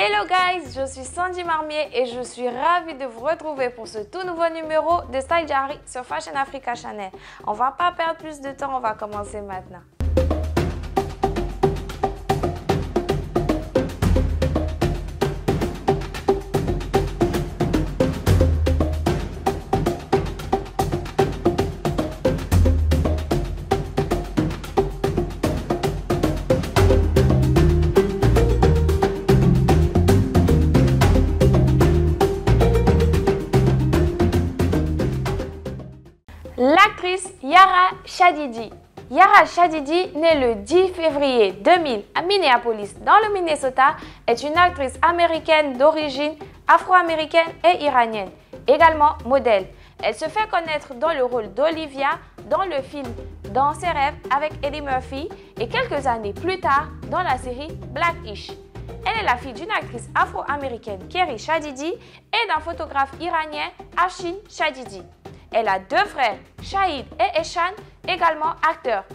Hello guys, je suis Sandy Marmier et je suis ravie de vous retrouver pour ce tout nouveau numéro de Style Diary sur Fashion Africa Channel. On va pas perdre plus de temps, on va commencer maintenant. L'actrice Yara Shahidi. Yara Shahidi, née le 10 février 2000 à Minneapolis, dans le Minnesota, est une actrice américaine d'origine afro-américaine et iranienne, également modèle. Elle se fait connaître dans le rôle d'Olivia dans le film Dans ses rêves avec Eddie Murphy et quelques années plus tard dans la série Blackish. Elle est la fille d'une actrice afro-américaine, Kerry Shahidi, et d'un photographe iranien, Afshin Shahidi. Elle a deux frères, Shahid et Eshan, également acteurs.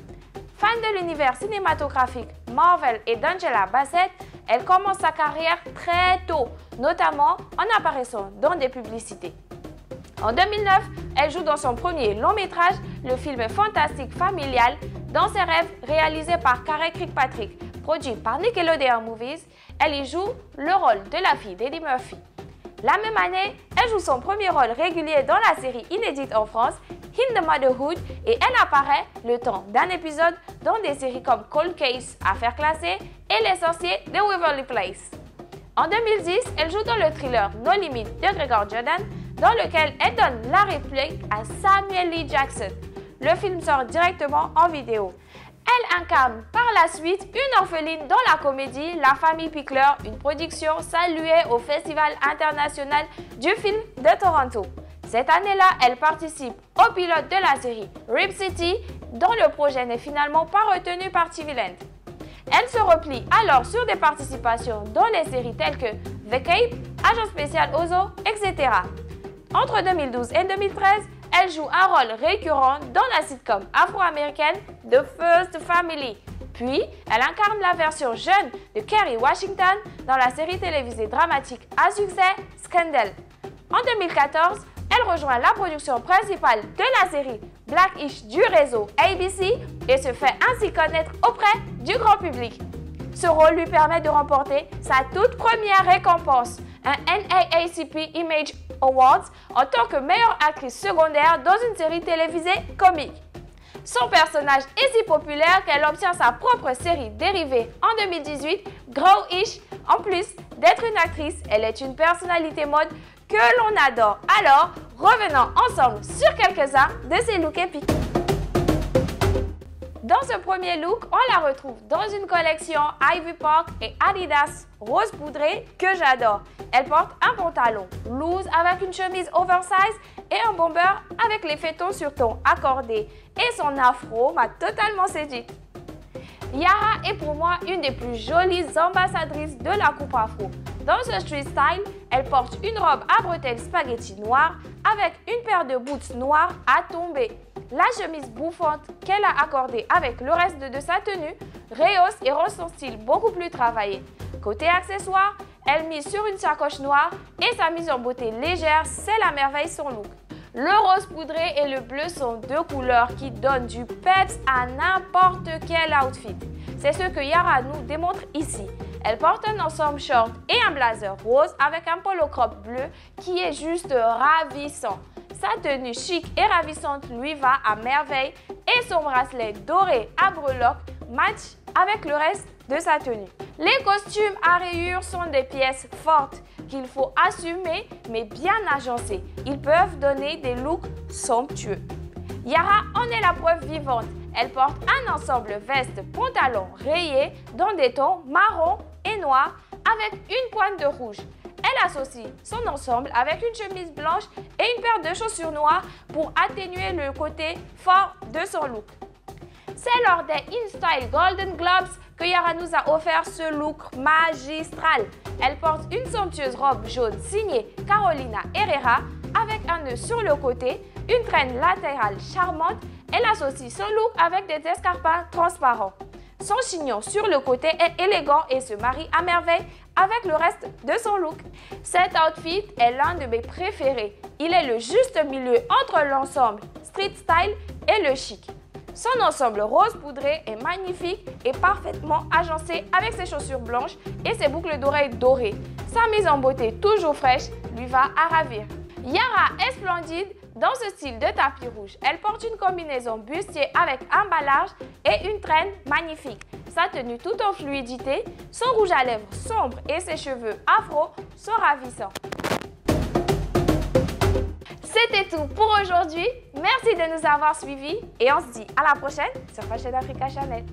Fan de l'univers cinématographique Marvel et d'Angela Bassett, elle commence sa carrière très tôt, notamment en apparaissant dans des publicités. En 2009, elle joue dans son premier long métrage, le film fantastique familial Dans ses rêves, réalisé par Carey Kirkpatrick, produit par Nickelodeon Movies. Elle y joue le rôle de la fille d'Eddie Murphy. La même année, elle joue son premier rôle régulier dans la série inédite en France, In the Motherhood, et elle apparaît le temps d'un épisode dans des séries comme Cold Case, Affaires classées et Les sorciers de Waverly Place. En 2010, elle joue dans le thriller No Limit de Gregor Jordan, dans lequel elle donne la réplique à Samuel L. Jackson. Le film sort directement en vidéo. Elle incarne par la suite une orpheline dans la comédie La famille Pickler, une production saluée au Festival international du film de Toronto. Cette année-là, elle participe au pilote de la série Rip City, dont le projet n'est finalement pas retenu par TV Land. Elle se replie alors sur des participations dans les séries telles que The Cape, Agent spécial Ozo, etc. Entre 2012 et 2013, elle joue un rôle récurrent dans la sitcom afro-américaine The First Family. Puis, elle incarne la version jeune de Kerry Washington dans la série télévisée dramatique à succès Scandal. En 2014, elle rejoint la production principale de la série Blackish du réseau ABC et se fait ainsi connaître auprès du grand public. Ce rôle lui permet de remporter sa toute première récompense, un NAACP Image Awards en tant que meilleure actrice secondaire dans une série télévisée comique. Son personnage est si populaire qu'elle obtient sa propre série dérivée en 2018, Grow-ish. En plus d'être une actrice, elle est une personnalité mode que l'on adore. Alors, revenons ensemble sur quelques-uns de ses looks épiques. Dans ce premier look, on la retrouve dans une collection Ivy Park et Adidas rose poudré que j'adore. Elle porte un pantalon loose avec une chemise oversize et un bomber avec les fétons sur ton accordé. Et son afro m'a totalement séduite. Yara est pour moi une des plus jolies ambassadrices de la coupe afro. Dans ce street style, elle porte une robe à bretelles spaghetti noire avec une paire de boots noires à tomber. La chemise bouffante qu'elle a accordée avec le reste de sa tenue rehausse et rend son style beaucoup plus travaillé. Côté accessoires, elle mise sur une sacoche noire et sa mise en beauté légère, c'est la merveille son look. Le rose poudré et le bleu sont deux couleurs qui donnent du peps à n'importe quel outfit. C'est ce que Yara nous démontre ici. Elle porte un ensemble short et un blazer rose avec un polo crop bleu qui est juste ravissant. Sa tenue chic et ravissante lui va à merveille et son bracelet doré à breloques match avec le reste de sa tenue. Les costumes à rayures sont des pièces fortes qu'il faut assumer mais bien agencées. Ils peuvent donner des looks somptueux. Yara en est la preuve vivante. Elle porte un ensemble veste-pantalon rayé dans des tons marron et noir avec une pointe de rouge. Elle associe son ensemble avec une chemise blanche et une paire de chaussures noires pour atténuer le côté fort de son look. C'est lors des InStyle Golden Globes que Yara nous a offert ce look magistral. Elle porte une somptueuse robe jaune signée Carolina Herrera avec un nœud sur le côté, une traîne latérale charmante. Elle associe son look avec des escarpins transparents. Son chignon sur le côté est élégant et se marie à merveille avec le reste de son look. Cet outfit est l'un de mes préférés. Il est le juste milieu entre l'ensemble street style et le chic. Son ensemble rose poudré est magnifique et parfaitement agencé avec ses chaussures blanches et ses boucles d'oreilles dorées. Sa mise en beauté toujours fraîche lui va à ravir. Yara est splendide dans ce style de tapis rouge. Elle porte une combinaison bustier avec un bas large et une traîne magnifique. Sa tenue tout en fluidité, son rouge à lèvres sombre et ses cheveux afro sont ravissants. C'était tout pour aujourd'hui. Merci de nous avoir suivis et on se dit à la prochaine sur Fashion Africa Channel.